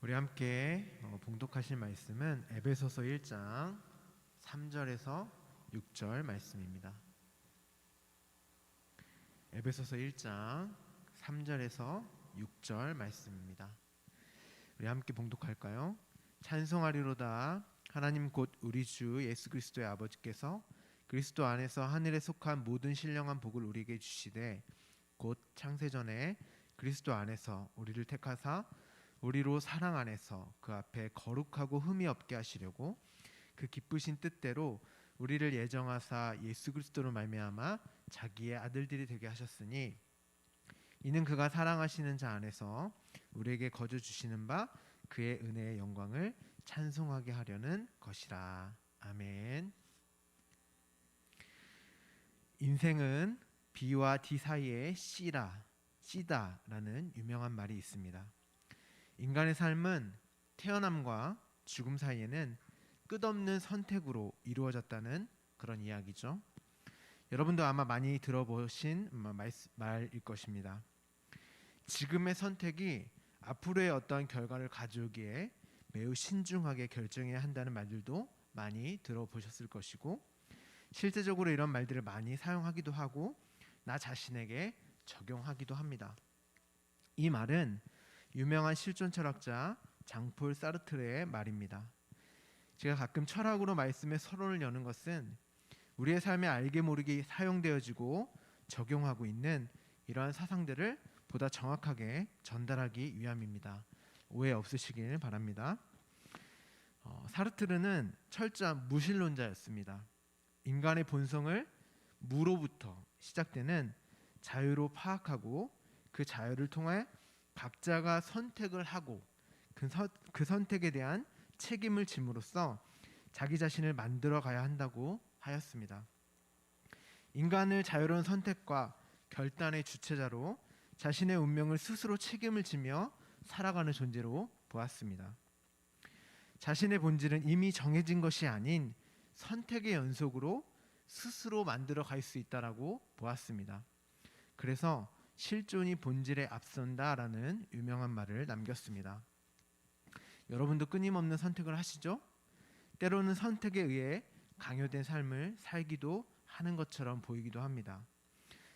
우리 함께 봉독하실 말씀은 에베소서 1장 3절에서 6절 말씀입니다. 에베소서 1장 3절에서 6절 말씀입니다. 우리 함께 봉독할까요? 찬송하리로다. 하나님 곧 우리 주 예수 그리스도의 아버지께서 그리스도 안에서 하늘에 속한 모든 신령한 복을 우리에게 주시되 곧 창세전에 그리스도 안에서 우리를 택하사 우리로 사랑 안에서 그 앞에 거룩하고 흠이 없게 하시려고 그 기쁘신 뜻대로 우리를 예정하사 예수 그리스도로 말미암아 자기의 아들들이 되게 하셨으니 이는 그가 사랑하시는 자 안에서 우리에게 거저 주시는 바 그의 은혜의 영광을 찬송하게 하려는 것이라. 아멘. 인생은 B와 D 사이에 C다라는 유명한 말이 있습니다. 인간의 삶은 태어남과 죽음 사이에는 끝없는 선택으로 이루어졌다는 그런 이야기죠. 여러분도 아마 많이 들어보신 말일 것입니다. 지금의 선택이 앞으로의 어떤 결과를 가져오기에 매우 신중하게 결정해야 한다는 말들도 많이 들어보셨을 것이고, 실제적으로 이런 말들을 많이 사용하기도 하고 나 자신에게 적용하기도 합니다. 이 말은 유명한 실존 철학자 장폴 사르트르의 말입니다. 제가 가끔 철학으로 말씀의 서론을 여는 것은 우리의 삶에 알게 모르게 사용되어지고 적용하고 있는 이러한 사상들을 보다 정확하게 전달하기 위함입니다. 오해 없으시길 바랍니다. 사르트르는 철저한 무신론자였습니다. 인간의 본성을 무로부터 시작되는 자유로 파악하고 그 자유를 통해 각자가 선택을 하고 그 선택에 대한 책임을 짐으로써 자기 자신을 만들어 가야 한다고 하였습니다. 인간을 자유로운 선택과 결단의 주체자로 자신의 운명을 스스로 책임을 지며 살아가는 존재로 보았습니다. 자신의 본질은 이미 정해진 것이 아닌 선택의 연속으로 스스로 만들어 갈 수 있다라고 보았습니다. 그래서 실존이 본질에 앞선다라는 유명한 말을 남겼습니다. 여러분도 끊임없는 선택을 하시죠? 때로는 선택에 의해 강요된 삶을 살기도 하는 것처럼 보이기도 합니다.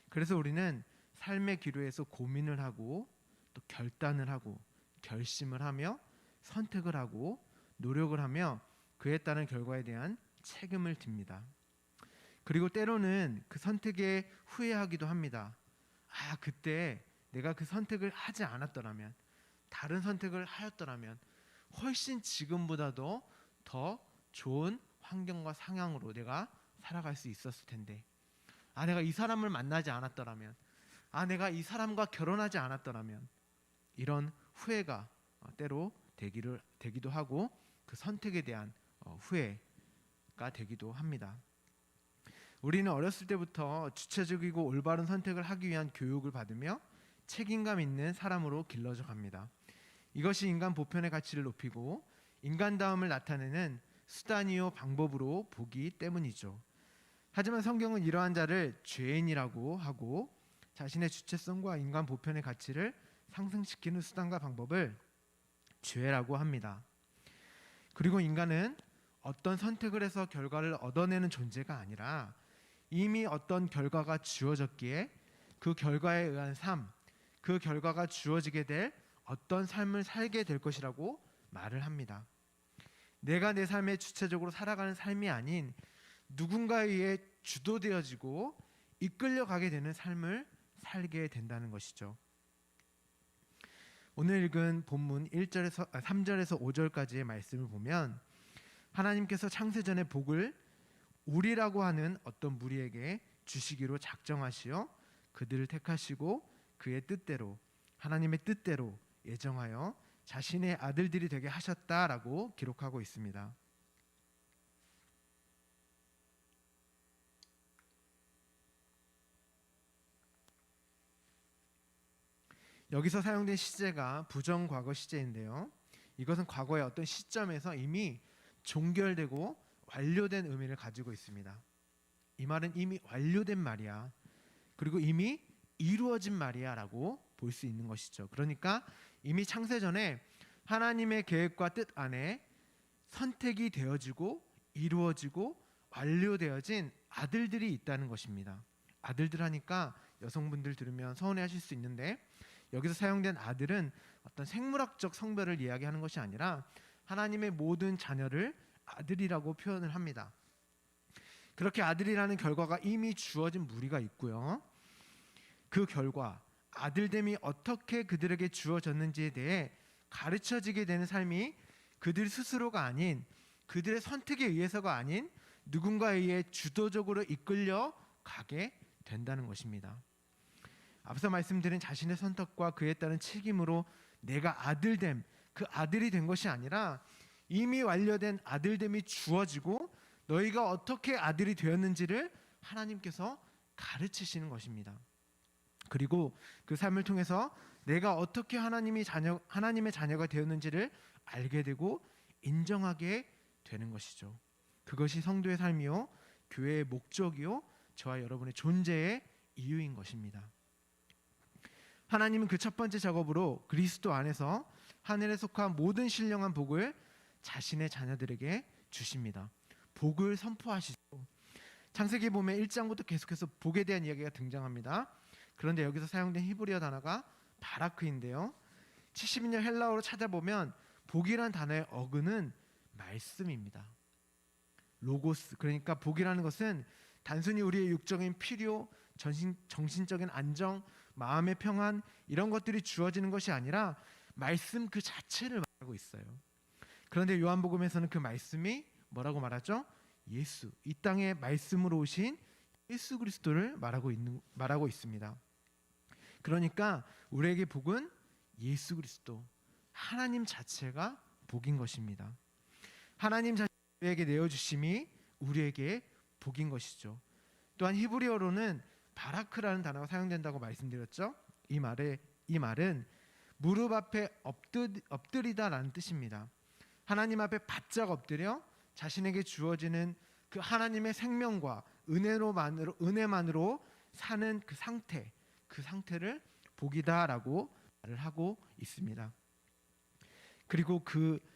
그래서 우리는 삶의 기로에서 고민을 하고 또 결단을 하고 결심을 하며 선택을 하고 노력을 하며 그에 따른 결과에 대한 책임을 집니다. 그리고 때로는 그 선택에 후회하기도 합니다. 그때 내가 그 선택을 하지 않았더라면, 다른 선택을 하였더라면 훨씬 지금보다도 더 좋은 환경과 상황으로 내가 살아갈 수 있었을 텐데, 내가 이 사람을 만나지 않았더라면, 내가 이 사람과 결혼하지 않았더라면, 이런 후회가 때로 되기도 하고 그 선택에 대한 후회가 되기도 합니다. 우리는 어렸을 때부터 주체적이고 올바른 선택을 하기 위한 교육을 받으며 책임감 있는 사람으로 길러져 갑니다. 이것이 인간 보편의 가치를 높이고 인간다움을 나타내는 수단이요 방법으로 보기 때문이죠. 하지만 성경은 이러한 자를 죄인이라고 하고 자신의 주체성과 인간 보편의 가치를 상승시키는 수단과 방법을 죄라고 합니다. 그리고 인간은 어떤 선택을 해서 결과를 얻어내는 존재가 아니라 이미 어떤 결과가 주어졌기에 그 결과에 의한 삶, 그 결과가 주어지게 될 어떤 삶을 살게 될 것이라고 말을 합니다. 내가 내 삶에 주체적으로 살아가는 삶이 아닌 누군가에 의해 주도되어지고 이끌려가게 되는 삶을 살게 된다는 것이죠. 오늘 읽은 본문 3절에서 5절까지의 말씀을 보면 하나님께서 창세전의 복을 우리라고 하는 어떤 무리에게 주시기로 작정하시어 그들을 택하시고 그의 뜻대로, 하나님의 뜻대로 예정하여 자신의 아들들이 되게 하셨다라고 기록하고 있습니다. 여기서 사용된 시제가 부정과거 시제인데요, 이것은 과거의 어떤 시점에서 이미 종결되고 완료된 의미를 가지고 있습니다. 이 말은 이미 완료된 말이야, 그리고 이미 이루어진 말이야 라고 볼 수 있는 것이죠. 그러니까 이미 창세전에 하나님의 계획과 뜻 안에 선택이 되어지고 이루어지고 완료되어진 아들들이 있다는 것입니다. 아들들 하니까 여성분들 들으면 서운해하실 수 있는데, 여기서 사용된 아들은 어떤 생물학적 성별을 이야기하는 것이 아니라 하나님의 모든 자녀를 아들이라고 표현을 합니다. 그렇게 아들이라는 결과가 이미 주어진 무리가 있고요. 그 결과 아들됨이 어떻게 그들에게 주어졌는지에 대해 가르쳐지게 되는 삶이 그들 스스로가 아닌, 그들의 선택에 의해서가 아닌 누군가에 의해 주도적으로 이끌려 가게 된다는 것입니다. 앞서 말씀드린 자신의 선택과 그에 따른 책임으로 내가 아들됨, 그 아들이 된 것이 아니라 이미 완료된 아들됨이 주어지고 너희가 어떻게 아들이 되었는지를 하나님께서 가르치시는 것입니다. 그리고 그 삶을 통해서 내가 어떻게 하나님의 자녀가 되었는지를 알게 되고 인정하게 되는 것이죠. 그것이 성도의 삶이요, 교회의 목적이요, 저와 여러분의 존재의 이유인 것입니다. 하나님은 그 첫 번째 작업으로 그리스도 안에서 하늘에 속한 모든 신령한 복을 자신의 자녀들에게 주십니다. 복을 선포하시죠. 창세기 보면 1장부터 계속해서 복에 대한 이야기가 등장합니다. 그런데 여기서 사용된 히브리어 단어가 바라크인데요, 70년 헬라어로 찾아보면 복이란 단어의 어근은 말씀입니다. 로고스, 그러니까 복이라는 것은 단순히 우리의 육적인 필요, 정신적인 안정, 마음의 평안, 이런 것들이 주어지는 것이 아니라 말씀 그 자체를 말하고 있어요. 그런데 요한복음에서는 그 말씀이 뭐라고 말하죠? 예수, 이 땅에 말씀으로 오신 예수 그리스도를 말하고 있습니다. 그러니까 우리에게 복은 예수 그리스도, 하나님 자체가 복인 것입니다. 하나님 자신이 우리에게 내어주심이 우리에게 복인 것이죠. 또한 히브리어로는 바라크라는 단어가 사용된다고 말씀드렸죠. 이 말은 무릎 앞에 엎드리다라는 뜻입니다. 하나님 앞에 바짝 엎드려 자신에게 주어지는 그 하나님의 생명과 은혜만으로 사는 그 상태를 복이다라고 말을 하고 있습니다. 그리고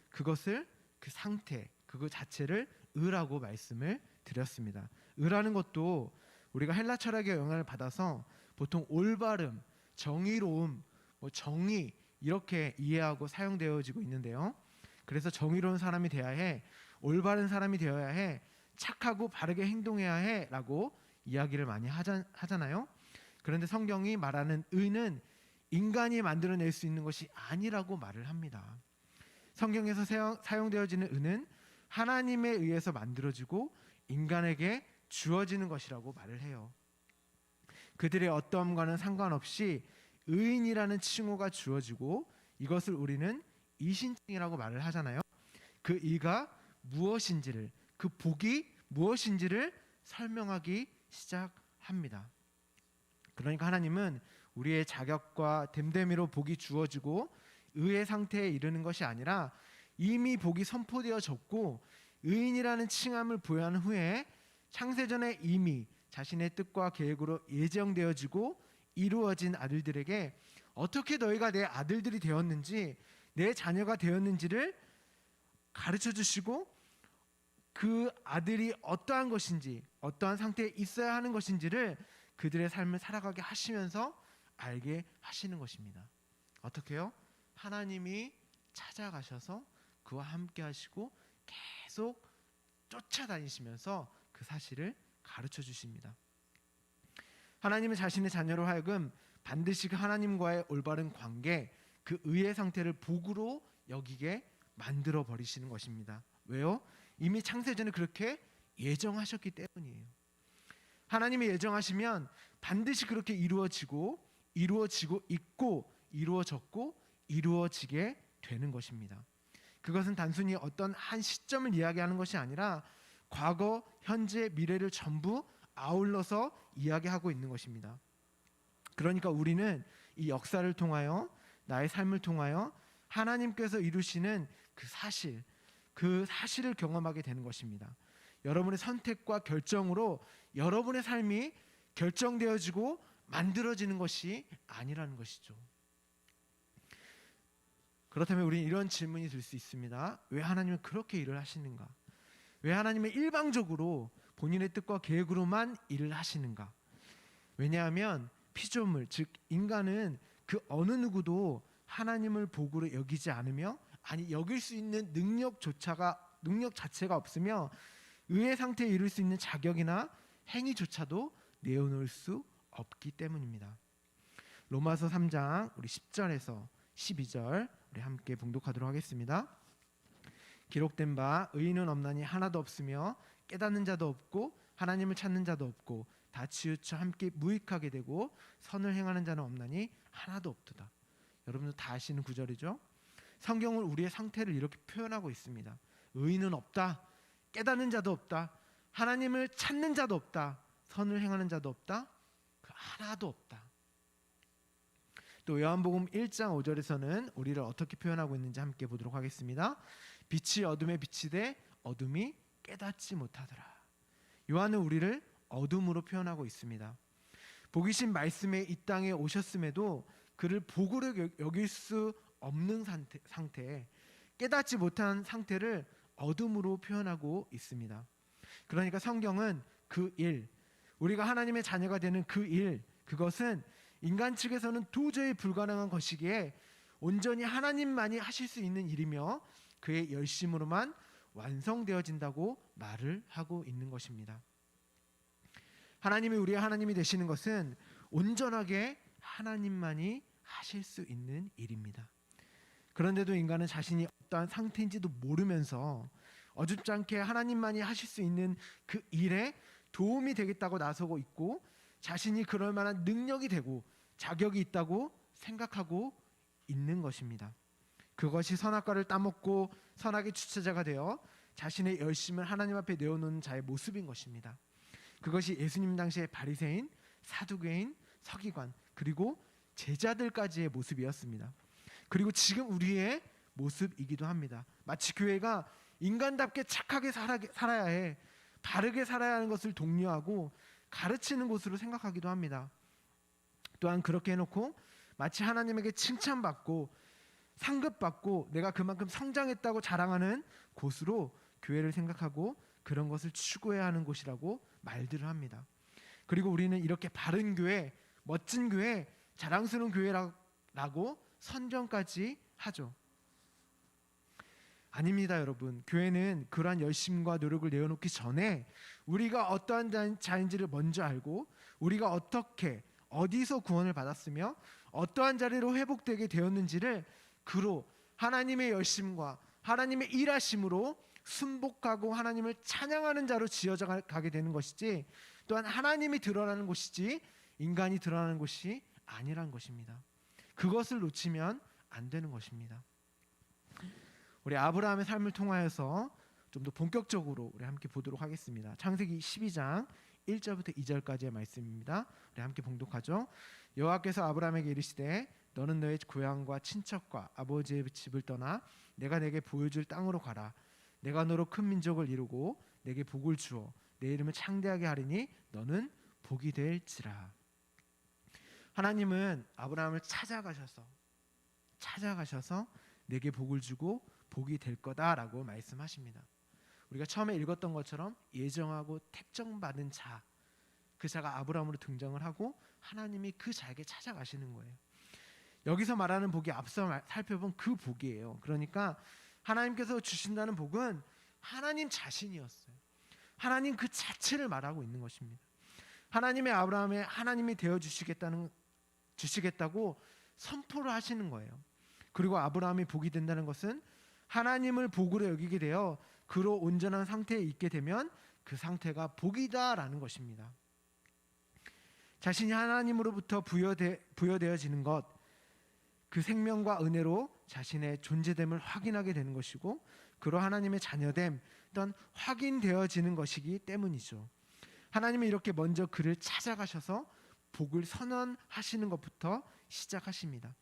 그것을 그 상태, 그거 자체를 의라고 말씀을 드렸습니다. 의라는 것도 우리가 헬라 철학의 영향을 받아서 보통 올바름, 정의로움, 정의 이렇게 이해하고 사용되어지고 있는데요. 그래서 정의로운 사람이 되어야 해, 올바른 사람이 되어야 해, 착하고 바르게 행동해야 해라고 이야기를 많이 하잖아요. 그런데 성경이 말하는 의는 인간이 만들어낼 수 있는 것이 아니라고 말을 합니다. 성경에서 사용되어지는 의는 하나님에 의해서 만들어지고 인간에게 주어지는 것이라고 말을 해요. 그들의 어떠함과는 상관없이 의인이라는 칭호가 주어지고 이것을 우리는 이신칭이라고 말을 하잖아요. 그 의가 무엇인지를, 그 복이 무엇인지를 설명하기 시작합니다. 그러니까 하나님은 우리의 자격과 됨됨이로 복이 주어지고 의의 상태에 이르는 것이 아니라 이미 복이 선포되어졌고 의인이라는 칭함을 부여한 후에 창세전에 이미 자신의 뜻과 계획으로 예정되어지고 이루어진 아들들에게 어떻게 너희가 내 아들들이 되었는지, 내 자녀가 되었는지를 가르쳐 주시고 그 아들이 어떠한 것인지, 어떠한 상태에 있어야 하는 것인지를 그들의 삶을 살아가게 하시면서 알게 하시는 것입니다. 어떻게요? 하나님이 찾아가셔서 그와 함께 하시고 계속 쫓아다니시면서 그 사실을 가르쳐 주십니다. 하나님은 자신의 자녀로 하여금 반드시 그 하나님과의 올바른 관계, 그 의의 상태를 복으로 여기게 만들어 버리시는 것입니다. 왜요? 이미 창세전에 그렇게 예정하셨기 때문이에요. 하나님이 예정하시면 반드시 그렇게 이루어지고 있고 이루어졌고 이루어지게 되는 것입니다. 그것은 단순히 어떤 한 시점을 이야기하는 것이 아니라 과거, 현재, 미래를 전부 아울러서 이야기하고 있는 것입니다. 그러니까 우리는 이 역사를 통하여, 나의 삶을 통하여 하나님께서 이루시는 그 사실을 경험하게 되는 것입니다. 여러분의 선택과 결정으로 여러분의 삶이 결정되어지고 만들어지는 것이 아니라는 것이죠. 그렇다면 우리는 이런 질문이 들 수 있습니다. 왜 하나님은 그렇게 일을 하시는가? 왜 하나님은 일방적으로 본인의 뜻과 계획으로만 일을 하시는가? 왜냐하면 피조물, 즉 인간은 그 어느 누구도 하나님을 복으로 여기지 않으며, 아니 여길 수 있는 능력 자체가 없으며 의의 상태에 이를 수 있는 자격이나 행위조차도 내어놓을 수 없기 때문입니다. 로마서 3장 우리 10절에서 12절 우리 함께 봉독하도록 하겠습니다. 기록된 바 의인은 없나니 하나도 없으며 깨닫는 자도 없고 하나님을 찾는 자도 없고 다 치우쳐 함께 무익하게 되고 선을 행하는 자는 없나니 하나도 없도다. 여러분도 다 아시는 구절이죠. 성경은 우리의 상태를 이렇게 표현하고 있습니다. 의인은 없다, 깨닫는 자도 없다, 하나님을 찾는 자도 없다, 선을 행하는 자도 없다, 그 하나도 없다. 또 요한복음 1장 5절에서는 우리를 어떻게 표현하고 있는지 함께 보도록 하겠습니다. 빛이 어둠에 비치되 어둠이 깨닫지 못하더라. 요한은 우리를 어둠으로 표현하고 있습니다. 복이신 말씀에 이 땅에 오셨음에도 그를 복으로 여길 수 없는 상태, 깨닫지 못한 상태를 어둠으로 표현하고 있습니다. 그러니까 성경은 그 일, 우리가 하나님의 자녀가 되는 그 일, 그것은 인간 측에서는 도저히 불가능한 것이기에 온전히 하나님만이 하실 수 있는 일이며 그의 열심으로만 완성되어진다고 말을 하고 있는 것입니다. 하나님이 우리의 하나님이 되시는 것은 온전하게 하나님만이 하실 수 있는 일입니다. 그런데도 인간은 자신이 어떠한 상태인지도 모르면서 어줍지 않게 하나님만이 하실 수 있는 그 일에 도움이 되겠다고 나서고 있고, 자신이 그럴 만한 능력이 되고 자격이 있다고 생각하고 있는 것입니다. 그것이 선악과를 따먹고 선악의 주체자가 되어 자신의 열심을 하나님 앞에 내어놓는 자의 모습인 것입니다. 그것이 예수님 당시의 바리새인, 사두개인, 서기관 그리고 제자들까지의 모습이었습니다. 그리고 지금 우리의 모습이기도 합니다. 마치 교회가 인간답게 착하게 살아야 해, 바르게 살아야 하는 것을 독려하고 가르치는 곳으로 생각하기도 합니다. 또한 그렇게 해놓고 마치 하나님에게 칭찬받고 상급받고 내가 그만큼 성장했다고 자랑하는 곳으로 교회를 생각하고 그런 것을 추구해야 하는 곳이라고 말들을 합니다. 그리고 우리는 이렇게 바른 교회, 멋진 교회, 자랑스러운 교회라고 선전까지 하죠. 아닙니다, 여러분. 교회는 그러한 열심과 노력을 내어놓기 전에 우리가 어떠한 자인지를 먼저 알고, 우리가 어떻게 어디서 구원을 받았으며 어떠한 자리로 회복되게 되었는지를 그로 하나님의 열심과 하나님의 일하심으로 순복하고 하나님을 찬양하는 자로 지어져 가게 되는 것이지, 또한 하나님이 드러나는 곳이지 인간이 드러나는 곳이 아니란 것입니다. 그것을 놓치면 안 되는 것입니다. 우리 아브라함의 삶을 통하여서 좀 더 본격적으로 우리 함께 보도록 하겠습니다. 창세기 12장 1절부터 2절까지의 말씀입니다. 우리 함께 봉독하죠. 여호와께서 아브라함에게 이르시되 너는 너의 고향과 친척과 아버지의 집을 떠나 내가 내게 보여줄 땅으로 가라. 내가 너로 큰 민족을 이루고 내게 복을 주어 내 이름을 창대하게 하리니 너는 복이 될지라. 하나님은 아브라함을 찾아가셔서 내게 복을 주고 복이 될 거다라고 말씀하십니다. 우리가 처음에 읽었던 것처럼 예정하고 택정받은 자, 그 자가 아브라함으로 등장을 하고 하나님이 그 자에게 찾아가시는 거예요. 여기서 말하는 복이 앞서 살펴본 그 복이에요. 그러니까 하나님께서 주신다는 복은 하나님 자신이었어요. 하나님 그 자체를 말하고 있는 것입니다. 하나님의 아브라함의 하나님이 되어 주시겠다고 선포를 하시는 거예요. 그리고 아브라함이 복이 된다는 것은 하나님을 복으로 여기게 되어 그로 온전한 상태에 있게 되면 그 상태가 복이다라는 것입니다. 자신이 하나님으로부터 부여되어지는 것, 그 생명과 은혜로 자신의 존재됨을 확인하게 되는 것이고, 그로 하나님의 자녀됨 또한 확인되어지는 것이기 때문이죠. 하나님이 이렇게 먼저 그를 찾아가셔서 복을 선언하시는 것부터 시작하십니다.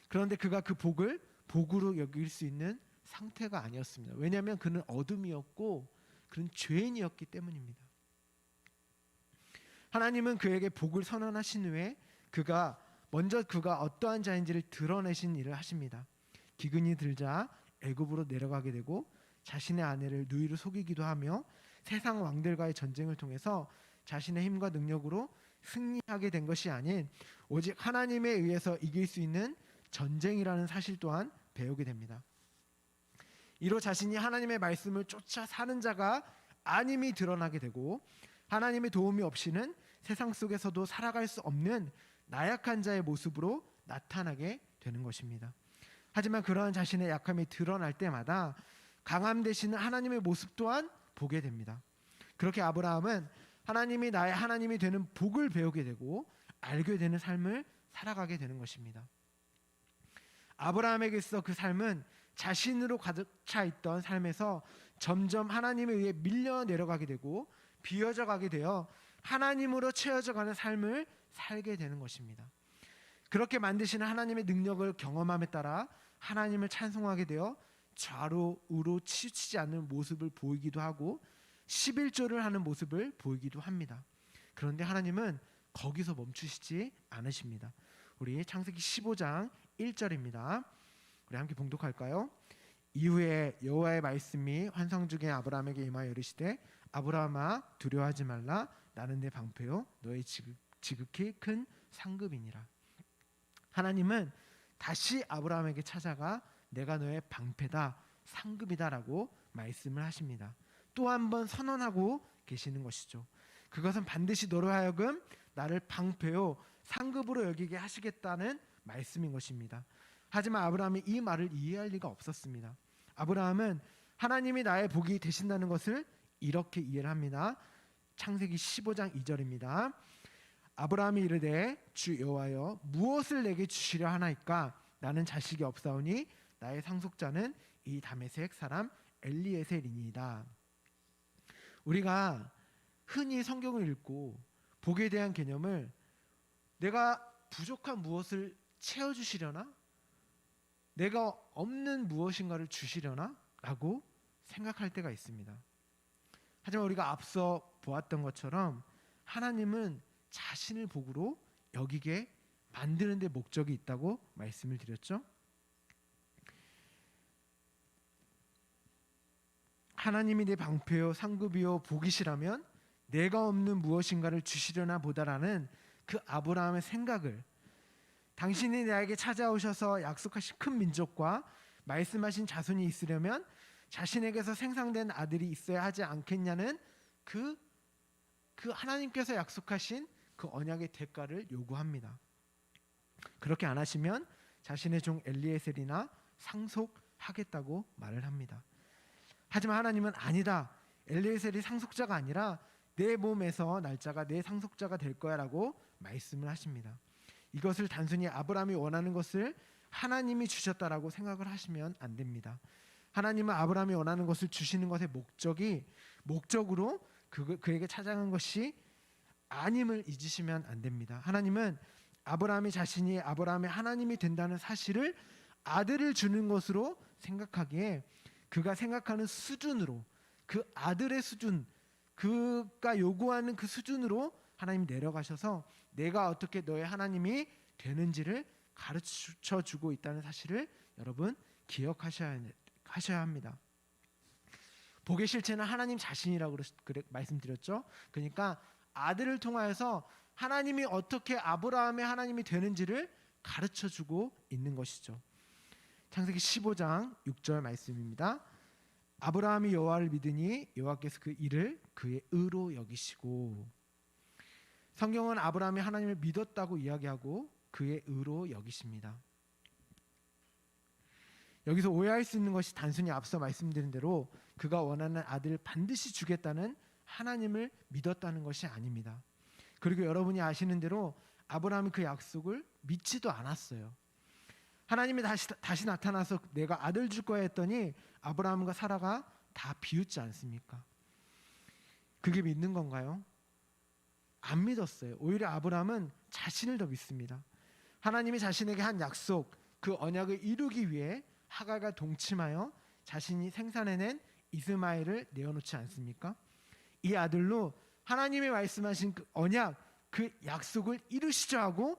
그런데 그가 그 복을 복으로 여길 수 있는 상태가 아니었습니다. 왜냐하면 그는 어둠이었고 그는 죄인이었기 때문입니다. 하나님은 그에게 복을 선언하신 후에 그가 어떠한 자인지를 드러내신 일을 하십니다. 기근이 들자 애굽으로 내려가게 되고 자신의 아내를 누이로 속이기도 하며 세상 왕들과의 전쟁을 통해서 자신의 힘과 능력으로 승리하게 된 것이 아닌 오직 하나님에 의해서 이길 수 있는 전쟁이라는 사실 또한 배우게 됩니다. 이로 자신이 하나님의 말씀을 쫓아 사는 자가 아님이 드러나게 되고 하나님의 도움이 없이는 세상 속에서도 살아갈 수 없는 나약한 자의 모습으로 나타나게 되는 것입니다. 하지만 그러한 자신의 약함이 드러날 때마다 강함 되시는 하나님의 모습 또한 보게 됩니다. 그렇게 아브라함은 하나님이 나의 하나님이 되는 복을 배우게 되고 알게 되는 삶을 살아가게 되는 것입니다. 아브라함에게 있어 그 삶은 자신으로 가득 차 있던 삶에서 점점 하나님에 의해 밀려 내려가게 되고 비워져 가게 되어 하나님으로 채워져 가는 삶을 살게 되는 것입니다. 그렇게 만드시는 하나님의 능력을 경험함에 따라 하나님을 찬송하게 되어 좌로 우로 치우치지 않는 모습을 보이기도 하고 11조를 하는 모습을 보이기도 합니다. 그런데 하나님은 거기서 멈추시지 않으십니다. 우리 창세기 15장 1절입니다. 우리 함께 봉독할까요? 이후에 여호와의 말씀이 환상 중에 아브라함에게 임하여 이르시되 아브라함아 두려워하지 말라 나는 내 방패요 너의 지극히 큰 상급이니라. 하나님은 다시 아브라함에게 찾아가 내가 너의 방패다 상급이다라고 말씀을 하십니다. 또 한 번 선언하고 계시는 것이죠. 그것은 반드시 너로 하여금 나를 방패요 상급으로 여기게 하시겠다는 말씀인 것입니다. 하지만 아브라함이 이 말을 이해할 리가 없었습니다. 아브라함은 하나님이 나의 복이 되신다는 것을 이렇게 이해를 합니다. 창세기 15장 2절입니다. 아브라함이 이르되 주 여호와여 무엇을 내게 주시려 하나이까 나는 자식이 없사오니 나의 상속자는 이 다메섹 사람 엘리에셀이니이다. 우리가 흔히 성경을 읽고 복에 대한 개념을 내가 부족한 무엇을 채워주시려나? 내가 없는 무엇인가를 주시려나? 라고 생각할 때가 있습니다. 하지만 우리가 앞서 보았던 것처럼 하나님은 자신을 복으로 여기게 만드는 데 목적이 있다고 말씀을 드렸죠. 하나님이 내 방패요 상급이요 복이시라면 내가 없는 무엇인가를 주시려나 보다라는 그 아브라함의 생각을 당신이 나에게 찾아오셔서 약속하신 큰 민족과 말씀하신 자손이 있으려면 자신에게서 생산된 아들이 있어야 하지 않겠냐는 그 하나님께서 약속하신 그 언약의 대가를 요구합니다. 그렇게 안 하시면 자신의 종 엘리에셀이나 상속하겠다고 말을 합니다. 하지만 하나님은 아니다. 엘리에셀이 상속자가 아니라 내 몸에서 날짜가 내 상속자가 될 거야 라고 말씀을 하십니다. 이것을 단순히 아브라함이 원하는 것을 하나님이 주셨다라고 생각을 하시면 안 됩니다. 하나님은 아브라함이 원하는 것을 주시는 것의 목적으로 그에게 찾아간 것이 아님을 잊으시면 안 됩니다. 하나님은 아브라함이 자신이 아브라함의 하나님이 된다는 사실을 아들을 주는 것으로 생각하기에 그가 생각하는 수준으로 그 아들의 수준 그가 요구하는 그 수준으로 하나님이 내려가셔서 내가 어떻게 너의 하나님이 되는지를 가르쳐 주고 있다는 사실을 여러분 기억하셔야 합니다. 복의 실체는 하나님 자신이라고 말씀드렸죠. 그러니까 아들을 통하여서 하나님이 어떻게 아브라함의 하나님이 되는지를 가르쳐 주고 있는 것이죠. 창세기 15장 6절 말씀입니다. 아브라함이 여호와를 믿으니 여호와께서 그 일을 그의 의로 여기시고. 성경은 아브라함이 하나님을 믿었다고 이야기하고 그의 의로 여기십니다. 여기서 오해할 수 있는 것이 단순히 앞서 말씀드린 대로 그가 원하는 아들을 반드시 주겠다는 하나님을 믿었다는 것이 아닙니다. 그리고 여러분이 아시는 대로 아브라함이 그 약속을 믿지도 않았어요. 하나님이 다시 나타나서 내가 아들 줄 거야 했더니 아브라함과 사라가 다 비웃지 않습니까? 그게 믿는 건가요? 안 믿었어요. 오히려 아브라함은 자신을 더 믿습니다. 하나님이 자신에게 한 약속, 그 언약을 이루기 위해 하갈과 동침하여 자신이 생산해낸 이스마엘을 내어놓지 않습니까? 이 아들로 하나님이 말씀하신 그 언약, 그 약속을 이루시자 하고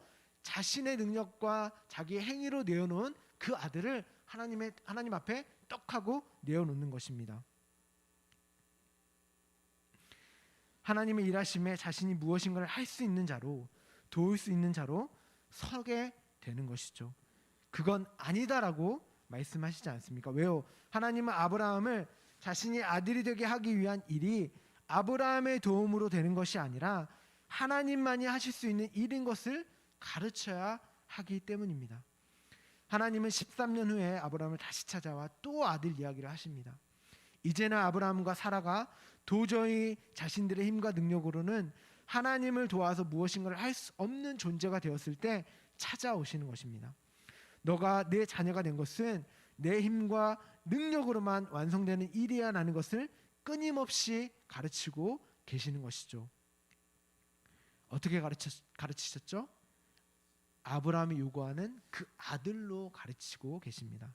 자신의 능력과 자기의 행위로 내어놓은 그 아들을 하나님 앞에 떡하고 내어놓는 것입니다. 하나님의 일하심에 자신이 무엇인가를 할 수 있는 자로, 도울 수 있는 자로 서게 되는 것이죠. 그건 아니다라고 말씀하시지 않습니까? 왜요? 하나님은 아브라함을 자신이 아들이 되게 하기 위한 일이 아브라함의 도움으로 되는 것이 아니라 하나님만이 하실 수 있는 일인 것을 가르쳐야 하기 때문입니다. 하나님은 13년 후에 아브라함을 다시 찾아와 또 아들 이야기를 하십니다. 이제는 아브라함과 사라가 도저히 자신들의 힘과 능력으로는 하나님을 도와서 무엇인가를 할 수 없는 존재가 되었을 때 찾아오시는 것입니다. 너가 내 자녀가 된 것은 내 힘과 능력으로만 완성되는 일이야라는 것을 끊임없이 가르치고 계시는 것이죠. 어떻게 가르치셨죠? 아브라함이 요구하는 그 아들로 가르치고 계십니다.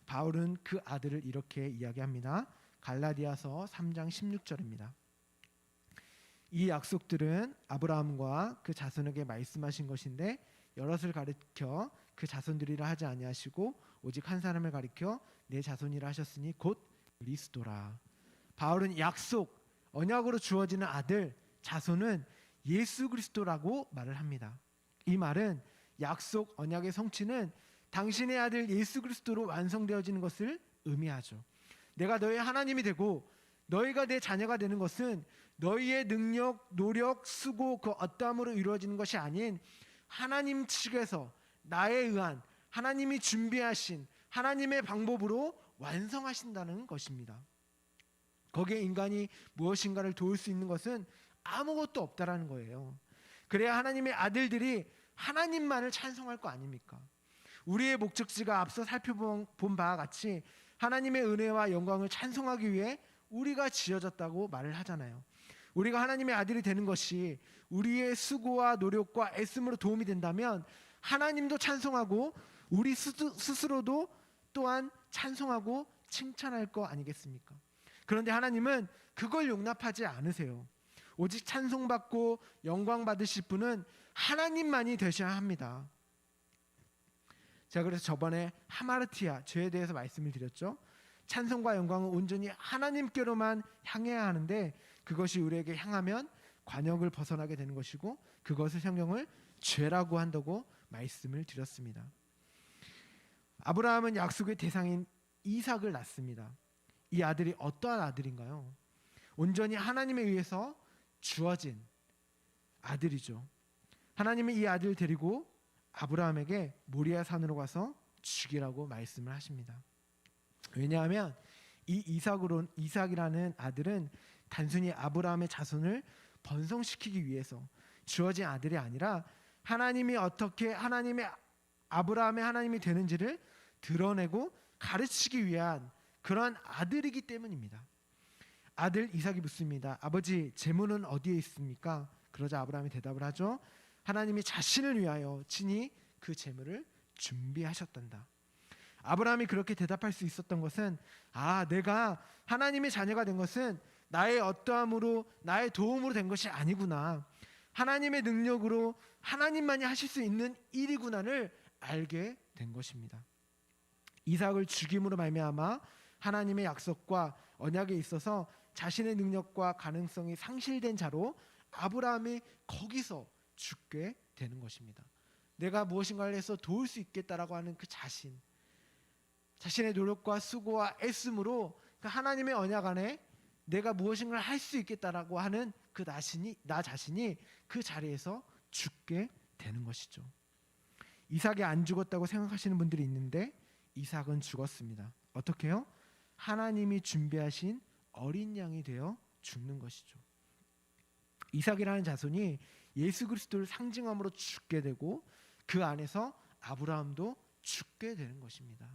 바울은 그 아들을 이렇게 이야기합니다. 갈라디아서 3장 16절입니다. 이 약속들은 아브라함과 그 자손에게 말씀하신 것인데 여럿을 가리켜 그 자손들이라 하지 아니하시고 오직 한 사람을 가리켜 내 자손이라 하셨으니 곧 그리스도라. 바울은 약속, 언약으로 주어지는 아들, 자손은 예수 그리스도라고 말을 합니다. 이 말은 약속, 언약의 성취는 당신의 아들 예수 그리스도로 완성되어지는 것을 의미하죠. 내가 너의 하나님이 되고 너희가 내 자녀가 되는 것은 너희의 능력, 노력, 수고 그 어떠함으로 이루어지는 것이 아닌 하나님 측에서 나에 의한 하나님이 준비하신 하나님의 방법으로 완성하신다는 것입니다. 거기에 인간이 무엇인가를 도울 수 있는 것은 아무것도 없다라는 거예요. 그래야 하나님의 아들들이 하나님만을 찬송할 거 아닙니까? 우리의 목적지가 앞서 살펴본 바와 같이 하나님의 은혜와 영광을 찬송하기 위해 우리가 지어졌다고 말을 하잖아요. 우리가 하나님의 아들이 되는 것이 우리의 수고와 노력과 애씀으로 도움이 된다면 하나님도 찬송하고 우리 스스로도 또한 찬송하고 칭찬할 거 아니겠습니까? 그런데 하나님은 그걸 용납하지 않으세요. 오직 찬송받고 영광 받으실 분은 하나님만이 되셔야 합니다. 제가 그래서 저번에 하마르티아 죄에 대해서 말씀을 드렸죠. 찬송과 영광은 온전히 하나님께로만 향해야 하는데 그것이 우리에게 향하면 관역을 벗어나게 되는 것이고 그것을 성경을 죄라고 한다고 말씀을 드렸습니다. 아브라함은 약속의 대상인 이삭을 낳습니다. 이 아들이 어떠한 아들인가요? 온전히 하나님에 의해서 주어진 아들이죠. 하나님은 이 아들을 데리고 아브라함에게 모리아 산으로 가서 죽이라고 말씀을 하십니다. 왜냐하면 이 이삭이라는 아들은 단순히 아브라함의 자손을 번성시키기 위해서 주어진 아들이 아니라 하나님이 어떻게 아브라함의 하나님이 되는지를 드러내고 가르치기 위한 그러한 아들이기 때문입니다. 아들 이삭이 묻습니다. 아버지, 재물은 어디에 있습니까? 그러자 아브라함이 대답을 하죠. 하나님이 자신을 위하여 친히 그 재물을 준비하셨단다. 아브라함이 그렇게 대답할 수 있었던 것은 내가 하나님의 자녀가 된 것은 나의 어떠함으로 나의 도움으로 된 것이 아니구나. 하나님의 능력으로 하나님만이 하실 수 있는 일이구나를 알게 된 것입니다. 이삭을 죽임으로 말미암아 하나님의 약속과 언약에 있어서 자신의 능력과 가능성이 상실된 자로 아브라함이 거기서 죽게 되는 것입니다. 내가 무엇인가를 해서 도울 수 있겠다라고 하는 그 자신의 노력과 수고와 애씀으로 그 하나님의 언약 안에 내가 무엇인가를 할 수 있겠다라고 하는 나 자신이 그 자리에서 죽게 되는 것이죠. 이삭이 안 죽었다고 생각하시는 분들이 있는데 이삭은 죽었습니다. 어떻게요? 하나님이 준비하신 어린 양이 되어 죽는 것이죠. 이삭이라는 자손이 예수 그리스도를 상징함으로 죽게 되고 그 안에서 아브라함도 죽게 되는 것입니다.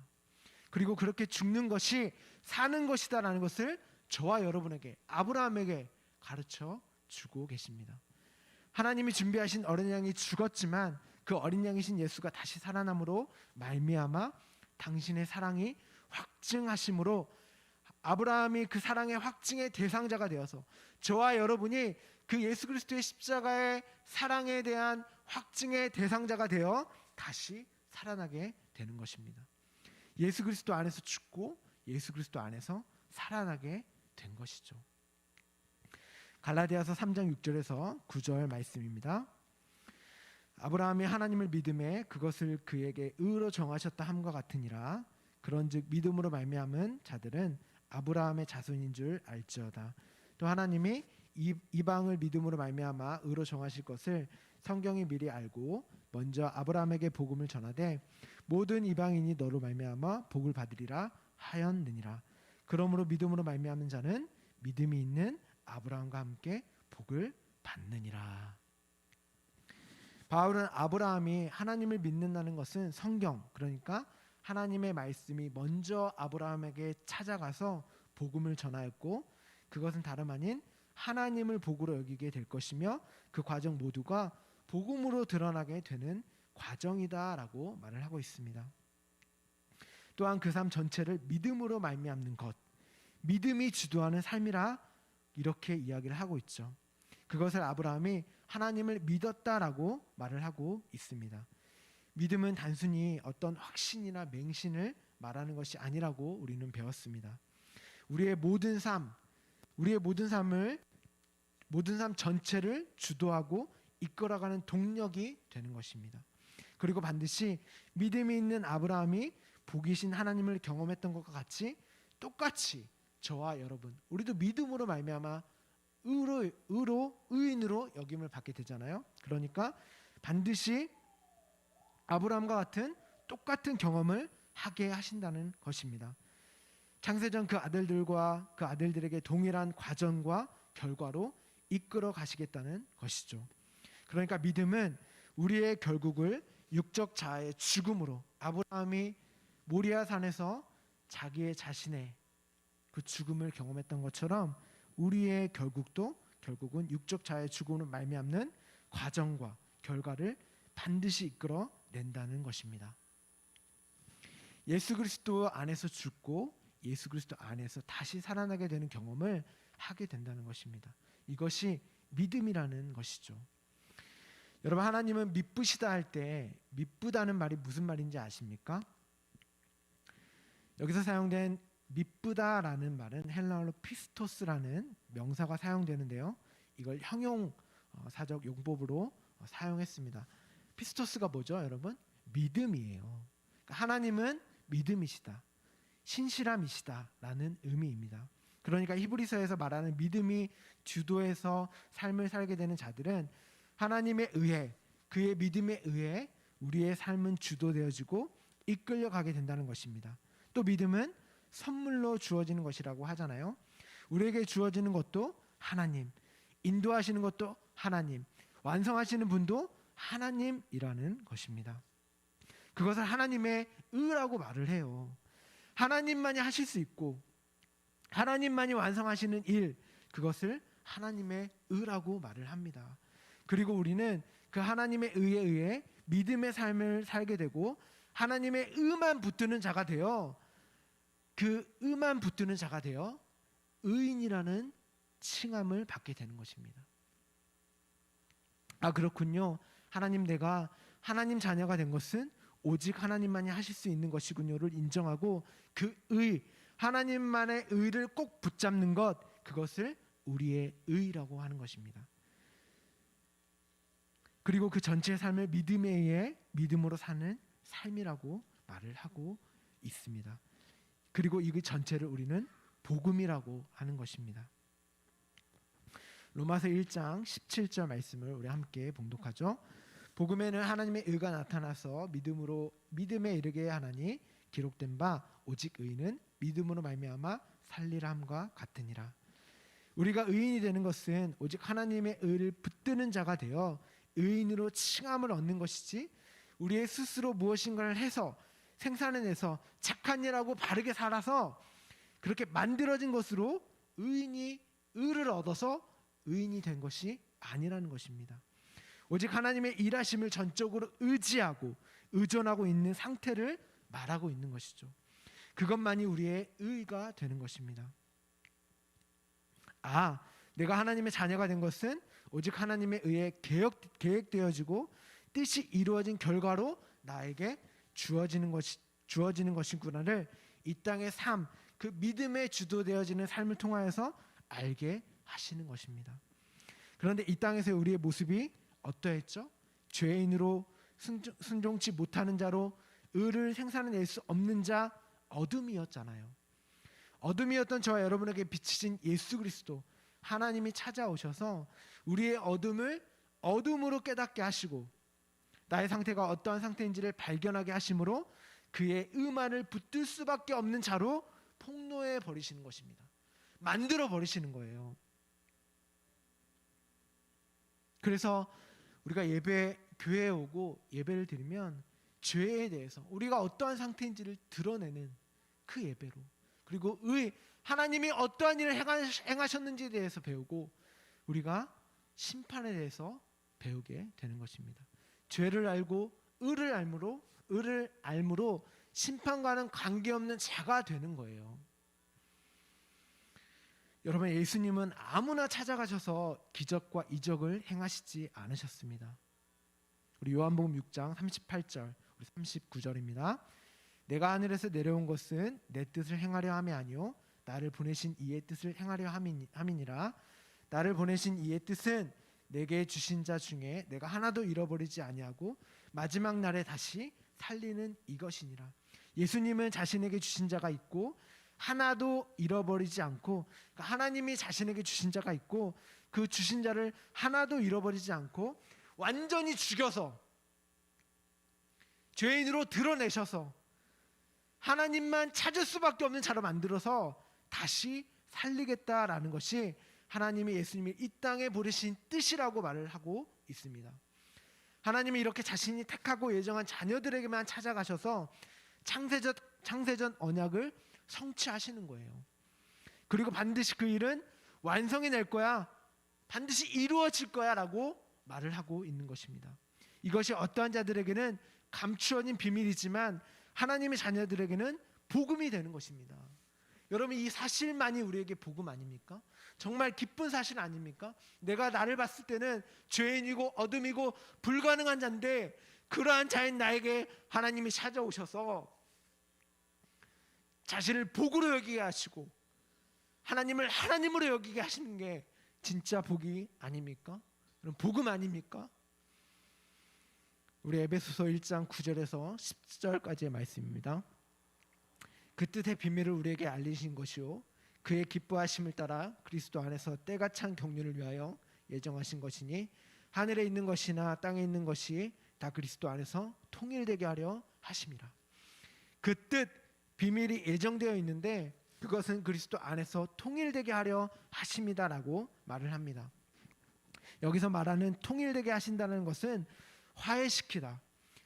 그리고 그렇게 죽는 것이 사는 것이다라는 것을 저와 여러분에게, 아브라함에게 가르쳐 주고 계십니다. 하나님이 준비하신 어린 양이 죽었지만 그 어린 양이신 예수가 다시 살아남으로 말미암아 당신의 사랑이 확증하심으로 아브라함이 그 사랑의 확증의 대상자가 되어서 저와 여러분이 그 예수 그리스도의 십자가의 사랑에 대한 확증의 대상자가 되어 다시 살아나게 되는 것입니다. 예수 그리스도 안에서 죽고 예수 그리스도 안에서 살아나게 된 것이죠. 갈라디아서 3장 6절에서 9절 말씀입니다. 아브라함이 하나님을 믿음에 그것을 그에게 의로 정하셨다 함과 같으니라. 그런즉 믿음으로 말미암은 자들은 아브라함의 자손인 줄 알지어다. 또 하나님이 이방을 믿음으로 말미암아 의로 정하실 것을 성경이 미리 알고 먼저 아브라함에게 복음을 전하되 모든 이방인이 너로 말미암아 복을 받으리라 하였느니라. 그러므로 믿음으로 말미암은 자는 믿음이 있는 아브라함과 함께 복을 받느니라. 바울은 아브라함이 하나님을 믿는다는 것은 성경, 그러니까 하나님의 말씀이 먼저 아브라함에게 찾아가서 복음을 전하였고 그것은 다름 아닌 하나님을 복으로 여기게 될 것이며 그 과정 모두가 복음으로 드러나게 되는 과정이다라고 말을 하고 있습니다. 또한 그 삶 전체를 믿음으로 말미암는 것, 믿음이 주도하는 삶이라 이렇게 이야기를 하고 있죠. 그것을 아브라함이 하나님을 믿었다라고 말을 하고 있습니다. 믿음은 단순히 어떤 확신이나 맹신을 말하는 것이 아니라고 우리는 배웠습니다. 우리의 모든 삶 전체를 주도하고 이끌어가는 동력이 되는 것입니다. 그리고 반드시 믿음이 있는 아브라함이 복이신 하나님을 경험했던 것과 같이 똑같이 저와 여러분, 우리도 믿음으로 말미암아 의인으로 여김을 받게 되잖아요. 그러니까 반드시 아브라함과 같은 똑같은 경험을 하게 하신다는 것입니다. 창세전 그 아들들과 그 아들들에게 동일한 과정과 결과로 이끌어 가시겠다는 것이죠. 그러니까 믿음은 우리의 결국을 육적 자아의 죽음으로, 아브라함이 모리아 산에서 자기의 자신의 그 죽음을 경험했던 것처럼 우리의 결국은 육적 자아의 죽음으로 말미암는 과정과 결과를 반드시 이끌어 낸다는 것입니다. 예수 그리스도 안에서 죽고 예수 그리스도 안에서 다시 살아나게 되는 경험을 하게 된다는 것입니다. 이것이 믿음이라는 것이죠. 여러분, 하나님은 미쁘시다 할 때 미쁘다는 말이 무슨 말인지 아십니까? 여기서 사용된 미쁘다라는 말은 헬라어로 피스토스라는 명사가 사용되는데요. 이걸 형용 사적 용법으로 사용했습니다. 피스토스가 뭐죠, 여러분? 믿음이에요. 그러니까 하나님은 믿음이시다, 신실함이시다라는 의미입니다. 그러니까 히브리서에서 말하는 믿음이 주도해서 삶을 살게 되는 자들은 하나님에 의해, 그의 믿음에 의해 우리의 삶은 주도되어지고 이끌려가게 된다는 것입니다. 또 믿음은 선물로 주어지는 것이라고 하잖아요. 우리에게 주어지는 것도 하나님, 인도하시는 것도 하나님, 완성하시는 분도 하나님이라는 것입니다. 그것을 하나님의 의라고 말을 해요. 하나님만이 하실 수 있고 하나님만이 완성하시는 일, 그것을 하나님의 의라고 말을 합니다. 그리고 우리는 그 하나님의 의에 의해 믿음의 삶을 살게 되고 하나님의 의만 붙드는 자가 되어, 그 의만 붙드는 자가 되어 의인이라는 칭함을 받게 되는 것입니다. 아, 그렇군요. 하나님, 내가 하나님 자녀가 된 것은 오직 하나님만이 하실 수 있는 것이군요를 인정하고 그 의, 하나님만의 의를 꼭 붙잡는 것, 그것을 우리의 의라고 하는 것입니다. 그리고 그 전체의 삶을 믿음에 의해 믿음으로 사는 삶이라고 말을 하고 있습니다. 그리고 이 전체를 우리는 복음이라고 하는 것입니다. 로마서 1장 17절 말씀을 우리 함께 봉독하죠. 복음에는 하나님의 의가 나타나서 믿음에 이르게 하나니 기록된 바 오직 의인은 믿음으로 말미암아 살리라 함과 같으니라. 우리가 의인이 되는 것은 오직 하나님의 의를 붙드는 자가 되어 의인으로 칭함을 얻는 것이지, 우리의 스스로 무엇인가를 해서 생산해내서 착한 일하고 바르게 살아서 그렇게 만들어진 것으로 의를 얻어서 의인이 된 것이 아니라는 것입니다. 오직 하나님의 일하심을 전적으로 의지하고 의존하고 있는 상태를 말하고 있는 것이죠. 그것만이 우리의 의가 되는 것입니다. 아, 내가 하나님의 자녀가 된 것은 오직 하나님의 의에 계획되어지고 뜻이 이루어진 결과로 나에게 주어지는 주어지는 것이구나를 이 땅의 삶, 그 믿음에 주도되어지는 삶을 통하여서 알게 하시는 것입니다. 그런데 이 땅에서 우리의 모습이 어떠했죠? 죄인으로 순종치 못하는 자로 의를 생산해낼 수 없는 자, 어둠이었잖아요. 어둠이었던 저와 여러분에게 비치신 예수 그리스도, 하나님이 찾아오셔서 우리의 어둠을 어둠으로 깨닫게 하시고 나의 상태가 어떠한 상태인지를 발견하게 하심으로 그의 의만을 붙들 수밖에 없는 자로 폭로해 버리시는 것입니다. 만들어 버리시는 거예요. 그래서 우리가 교회에 오고 예배를 드리면 죄에 대해서 우리가 어떠한 상태인지를 드러내는 그 예배로, 그리고 하나님이 어떠한 일을 행하셨는지에 대해서 배우고 우리가 심판에 대해서 배우게 되는 것입니다. 죄를 알고 의를 알므로 심판과는 관계없는 자가 되는 거예요. 여러분, 예수님은 아무나 찾아가셔서 기적과 이적을 행하시지 않으셨습니다. 우리 요한복음 6장 38절, 우리 39절입니다. 내가 하늘에서 내려온 것은 내 뜻을 행하려 함이 아니요 나를 보내신 이의 뜻을 행하려 함이니라. 나를 보내신 이의 뜻은 내게 주신 자 중에 내가 하나도 잃어버리지 아니하고 마지막 날에 다시 살리는 이것이니라. 예수님은 자신에게 주신 자가 있고 하나도 잃어버리지 않고, 그러니까 하나님이 자신에게 주신 자가 있고 그 주신 자를 하나도 잃어버리지 않고 완전히 죽여서 죄인으로 드러내셔서 하나님만 찾을 수밖에 없는 자로 만들어서 다시 살리겠다라는 것이 하나님이 예수님이 이 땅에 보내신 뜻이라고 말을 하고 있습니다. 하나님이 이렇게 자신이 택하고 예정한 자녀들에게만 찾아가셔서 창세전 언약을 성취하시는 거예요. 그리고 반드시 그 일은 완성이 될 거야, 반드시 이루어질 거야 라고 말을 하고 있는 것입니다. 이것이 어떠한 자들에게는 감추어진 비밀이지만 하나님의 자녀들에게는 복음이 되는 것입니다. 여러분, 이 사실만이 우리에게 복음 아닙니까? 정말 기쁜 사실 아닙니까? 내가 나를 봤을 때는 죄인이고 어둠이고 불가능한 자인데 그러한 자인 나에게 하나님이 찾아오셔서 자신을 복으로 여기게 하시고 하나님을 하나님으로 여기게 하시는 게 진짜 복이 아닙니까? 그럼 복음 아닙니까? 우리 에베소서 1장 9절에서 10절까지의 말씀입니다. 그 뜻의 비밀을 우리에게 알리신 것이요 그의 기뻐하심을 따라 그리스도 안에서 때가 찬 경륜을 위하여 예정하신 것이니 하늘에 있는 것이나 땅에 있는 것이 다 그리스도 안에서 통일되게 하려 하심이라. 그 뜻, 비밀이 예정되어 있는데 그것은 그리스도 안에서 통일되게 하려 하심이다라고 말을 합니다. 여기서 말하는 통일되게 하신다는 것은 화해시키다,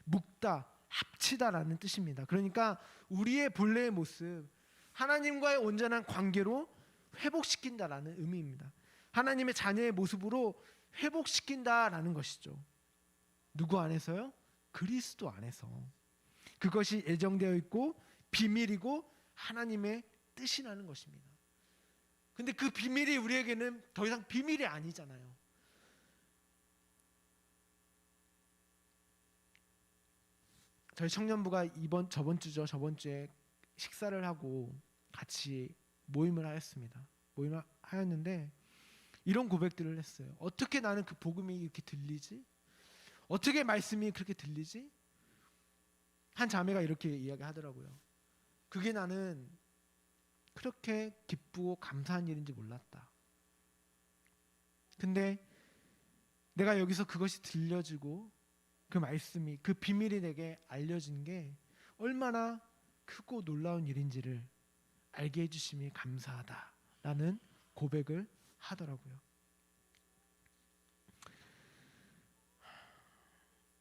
묶다, 합치다라는 뜻입니다. 그러니까 우리의 본래의 모습, 하나님과의 온전한 관계로 회복시킨다라는 의미입니다. 하나님의 자녀의 모습으로 회복시킨다라는 것이죠. 누구 안에서요? 그리스도 안에서. 그것이 예정되어 있고 비밀이고 하나님의 뜻이라는 것입니다. 근데 그 비밀이 우리에게는 더 이상 비밀이 아니잖아요. 저희 청년부가 저번 주에 식사를 하고 같이 모임을 하였는데 이런 고백들을 했어요. 어떻게 나는 그 복음이 이렇게 들리지? 어떻게 말씀이 그렇게 들리지? 한 자매가 이렇게 이야기하더라고요. 그게 나는 그렇게 기쁘고 감사한 일인지 몰랐다. 근데 내가 여기서 그것이 들려지고 그 말씀이, 그 비밀이 내게 알려진 게 얼마나 크고 놀라운 일인지를 알게 해주심이 감사하다라는 고백을 하더라고요.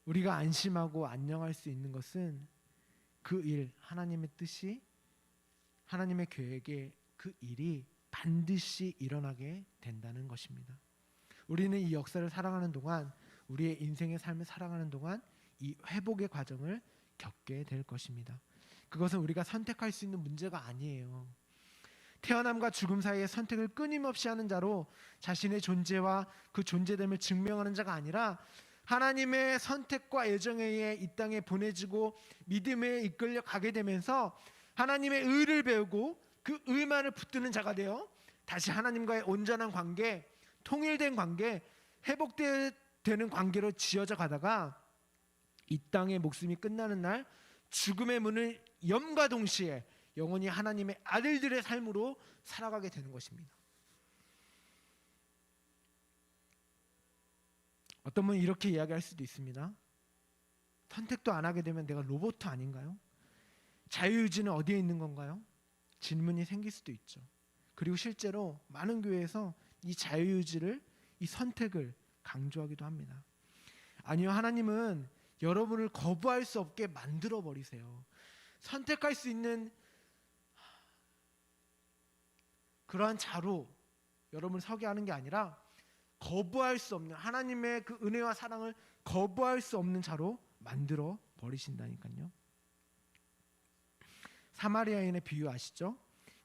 우리가 안심하고 안녕할 수 있는 것은 그 일, 하나님의 뜻이, 하나님의 계획에 그 일이 반드시 일어나게 된다는 것입니다. 우리는 이 역사를 살아가는 동안, 우리의 인생의 삶을 살아가는 동안 이 회복의 과정을 겪게 될 것입니다. 그것은 우리가 선택할 수 있는 문제가 아니에요. 태어남과 죽음 사이의 선택을 끊임없이 하는 자로 자신의 존재와 그 존재됨을 증명하는 자가 아니라 하나님의 선택과 애정에 의해 이 땅에 보내지고 믿음에 이끌려 가게 되면서 하나님의 의를 배우고 그 의만을 붙드는 자가 되어 다시 하나님과의 온전한 관계, 통일된 관계, 회복되는 관계로 지어져 가다가 이 땅의 목숨이 끝나는 날 죽음의 문을 염과 동시에 영원히 하나님의 아들들의 삶으로 살아가게 되는 것입니다. 어떤 분은 이렇게 이야기할 수도 있습니다. 선택도 안 하게 되면 내가 로봇 아닌가요? 자유의지는 어디에 있는 건가요? 질문이 생길 수도 있죠. 그리고 실제로 많은 교회에서 이 자유의지를, 이 선택을 강조하기도 합니다. 아니요, 하나님은 여러분을 거부할 수 없게 만들어 버리세요. 선택할 수 있는 그러한 자로 여러분을 서게 하는 게 아니라 거부할 수 없는, 하나님의 그 은혜와 사랑을 거부할 수 없는 자로 만들어 버리신다니까요. 사마리아인의 비유 아시죠?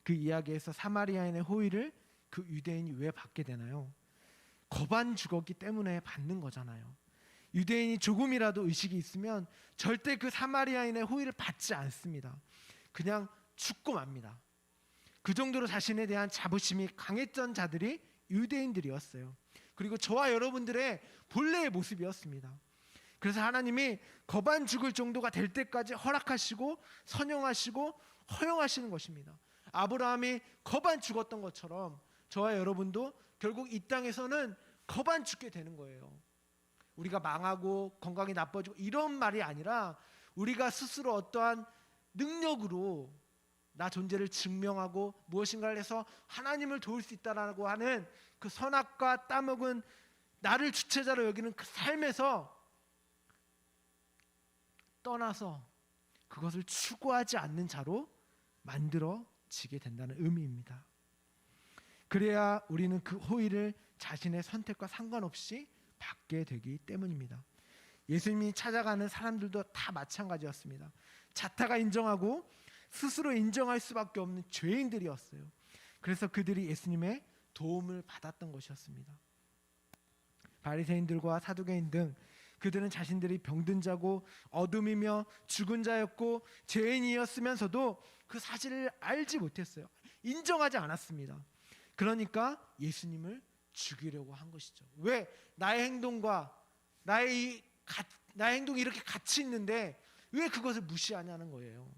그 이야기에서 사마리아인의 호의를 그 유대인이 왜 받게 되나요? 거반 죽었기 때문에 받는 거잖아요. 유대인이 조금이라도 의식이 있으면 절대 그 사마리아인의 호의를 받지 않습니다. 그냥 죽고 맙니다. 그 정도로 자신에 대한 자부심이 강했던 자들이 유대인들이었어요. 그리고 저와 여러분들의 본래의 모습이었습니다. 그래서 하나님이 거반 죽을 정도가 될 때까지 허락하시고 선용하시고 허용하시는 것입니다. 아브라함이 거반 죽었던 것처럼 저와 여러분도 결국 이 땅에서는 거반 죽게 되는 거예요. 우리가 망하고 건강이 나빠지고 이런 말이 아니라 우리가 스스로 어떠한 능력으로 나 존재를 증명하고 무엇인가를 해서 하나님을 도울 수 있다라고 하는 그 선악과 따먹은 나를 주체자로 여기는 그 삶에서 떠나서 그것을 추구하지 않는 자로 만들어지게 된다는 의미입니다. 그래야 우리는 그 호의를 자신의 선택과 상관없이 받게 되기 때문입니다. 예수님이 찾아가는 사람들도 다 마찬가지였습니다. 자타가 인정하고 스스로 인정할 수밖에 없는 죄인들이었어요. 그래서 그들이 예수님의 도움을 받았던 것이었습니다. 바리새인들과 사두개인 등 그들은 자신들이 병든 자고 어둠이며 죽은 자였고 죄인이었으면서도 그 사실을 알지 못했어요. 인정하지 않았습니다. 그러니까 예수님을 죽이려고 한 것이죠. 왜? 나의 행동과 나의 행동이 이렇게 같이 있는데 왜 그것을 무시하냐는 거예요.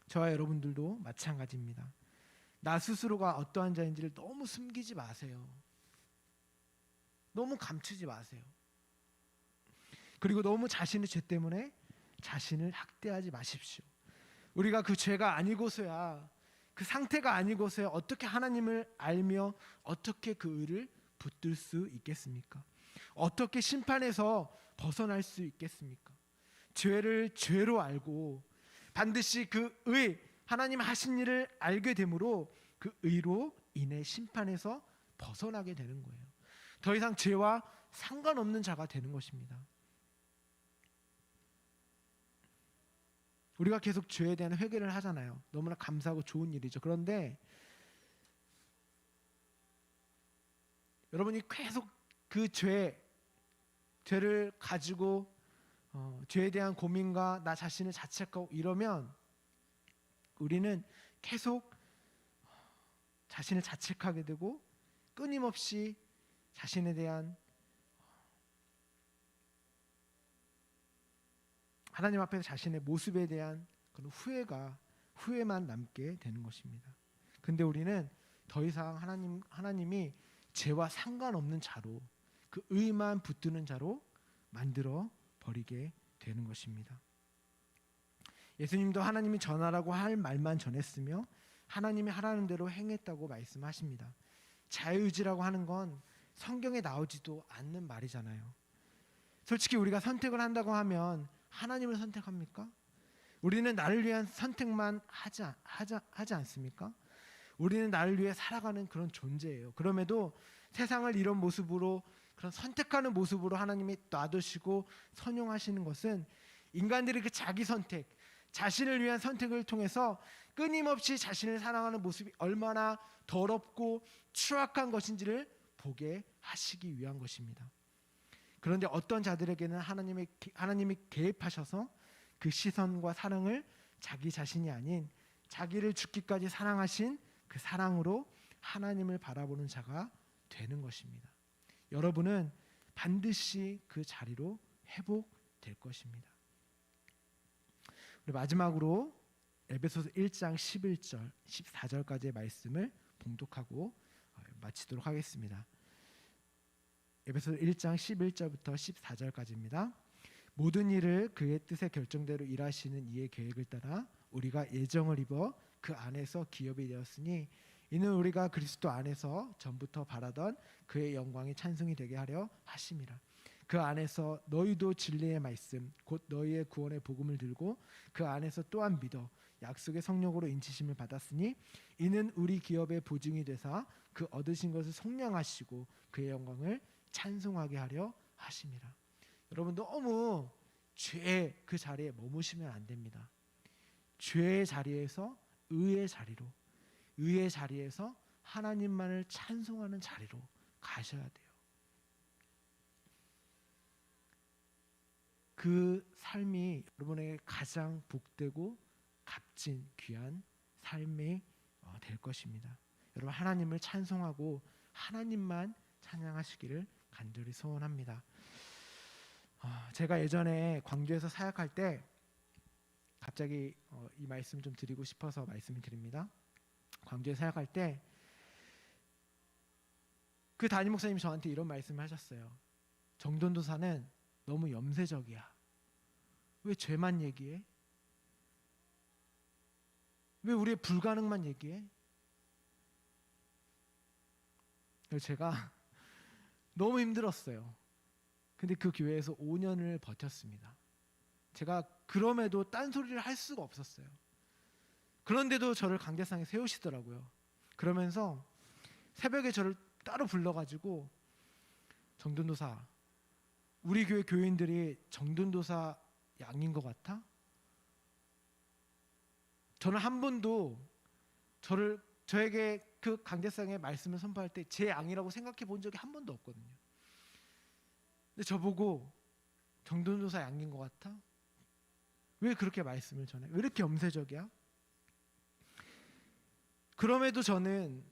저와 여러분들도 마찬가지입니다. 나 스스로가 어떠한 자인지를 너무 숨기지 마세요. 너무 감추지 마세요. 그리고 너무 자신의 죄 때문에 자신을 학대하지 마십시오. 우리가 그 죄가 아니고서야, 그 상태가 아니고서야 어떻게 하나님을 알며 어떻게 그 의를 붙들 수 있겠습니까? 어떻게 심판에서 벗어날 수 있겠습니까? 죄를 죄로 알고 반드시 그 의, 하나님 하신 일을 알게 되므로 그 의로 인해 심판에서 벗어나게 되는 거예요. 더 이상 죄와 상관없는 자가 되는 것입니다. 우리가 계속 죄에 대한 회개를 하잖아요. 너무나 감사하고 좋은 일이죠. 그런데 여러분이 계속 그 죄를 가지고 죄에 대한 고민과 나 자신을 자책하고 이러면 우리는 계속 자신을 자책하게 되고 끊임없이 자신에 대한 하나님 앞에서 자신의 모습에 대한 그런 후회만 남게 되는 것입니다. 근데 우리는 더 이상 하나님이 죄와 상관없는 자로, 그 의만 붙드는 자로 만들어 버리게 되는 것입니다. 예수님도 하나님이 전하라고 할 말만 전했으며 하나님이 하라는 대로 행했다고 말씀하십니다. 자유의지라고 하는 건 성경에 나오지도 않는 말이잖아요. 솔직히 우리가 선택을 한다고 하면 하나님을 선택합니까? 우리는 나를 위한 선택만 하지 않습니까? 우리는 나를 위해 살아가는 그런 존재예요. 그럼에도 세상을 이런 모습으로, 그런 선택하는 모습으로 하나님이 놔두시고 선용하시는 것은 인간들이 그 자기 선택, 자신을 위한 선택을 통해서 끊임없이 자신을 사랑하는 모습이 얼마나 더럽고 추악한 것인지를 보게 하시기 위한 것입니다. 그런데 어떤 자들에게는 하나님이 개입하셔서 그 시선과 사랑을 자기 자신이 아닌 자기를 죽기까지 사랑하신 그 사랑으로 하나님을 바라보는 자가 되는 것입니다. 여러분은 반드시 그 자리로 회복될 것입니다. 우리 마지막으로 에베소서 1장 11절 14절까지의 말씀을 봉독하고 마치도록 하겠습니다. 에베소서 1장 11절부터 14절까지입니다. 모든 일을 그의 뜻의 결정대로 일하시는 이의 계획을 따라 우리가 예정을 입어 그 안에서 기업이 되었으니 이는 우리가 그리스도 안에서 전부터 바라던 그의 영광이 찬송이 되게 하려 하심이라. 그 안에서 너희도 진리의 말씀 곧 너희의 구원의 복음을 들고 그 안에서 또한 믿어 약속의 성령으로 인치심을 받았으니 이는 우리 기업의 보증이 되사 그 얻으신 것을 속량하시고 그의 영광을 찬송하게 하려 하심이라. 여러분 너무 죄의 그 자리에 머무시면 안 됩니다. 죄의 자리에서 의의 자리로, 의의 자리에서 하나님만을 찬송하는 자리로 가셔야 돼요. 그 삶이 여러분에게 가장 복되고 값진 귀한 삶이 될 것입니다. 여러분 하나님을 찬송하고 하나님만 찬양하시기를 간절히 소원합니다. 제가 예전에 광주에서 사역할 때 갑자기 이 말씀 좀 드리고 싶어서 말씀을 드립니다. 광주에 사역할 때 그 담임 목사님이 저한테 이런 말씀을 하셨어요. 정돈도사는 너무 염세적이야. 왜 죄만 얘기해? 왜 우리의 불가능만 얘기해? 그래서 제가 너무 힘들었어요. 근데 그 교회에서 5년을 버텼습니다. 제가 그럼에도 딴소리를 할 수가 없었어요. 그런데도 저를 강대상에 세우시더라고요. 그러면서 새벽에 저를 따로 불러가지고 정돈도사, 우리 교회 교인들이 정돈도사 양인 것 같아? 저는 한 번도 저에게 그 강대상의 말씀을 선포할 때 제 양이라고 생각해 본 적이 한 번도 없거든요. 근데 저보고 정돈도사 양인 것 같아? 왜 그렇게 말씀을 전해? 왜 이렇게 염세적이야? 그럼에도 저는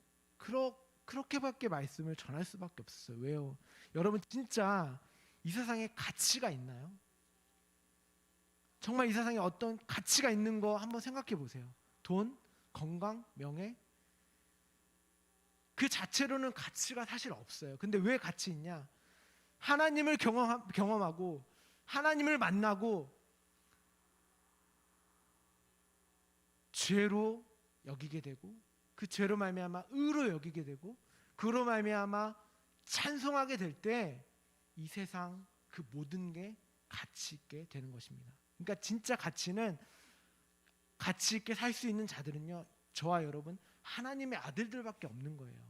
그렇게밖에 말씀을 전할 수밖에 없었어요. 왜요? 여러분 진짜 이 세상에 가치가 있나요? 정말 이 세상에 어떤 가치가 있는 거 한번 생각해 보세요. 돈, 건강, 명예 그 자체로는 가치가 사실 없어요. 근데 왜 가치 있냐? 하나님을 경험하고 하나님을 만나고 죄로 여기게 되고 그 죄로 말미암아 의로 여기게 되고 그로 말미암아 찬송하게 될 때 이 세상 그 모든 게 가치 있게 되는 것입니다. 그러니까 진짜 가치는 가치 있게 살 수 있는 자들은요, 저와 여러분 하나님의 아들들밖에 없는 거예요.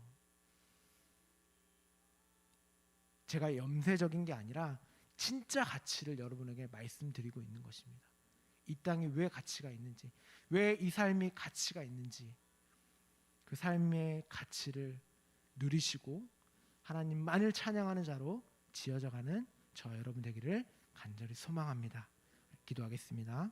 제가 염세적인 게 아니라 진짜 가치를 여러분에게 말씀드리고 있는 것입니다. 이 땅에 왜 가치가 있는지, 왜 이 삶이 가치가 있는지, 그 삶의 가치를 누리시고 하나님만을 찬양하는 자로 지어져가는 저와 여러분 되기를 간절히 소망합니다. 기도하겠습니다.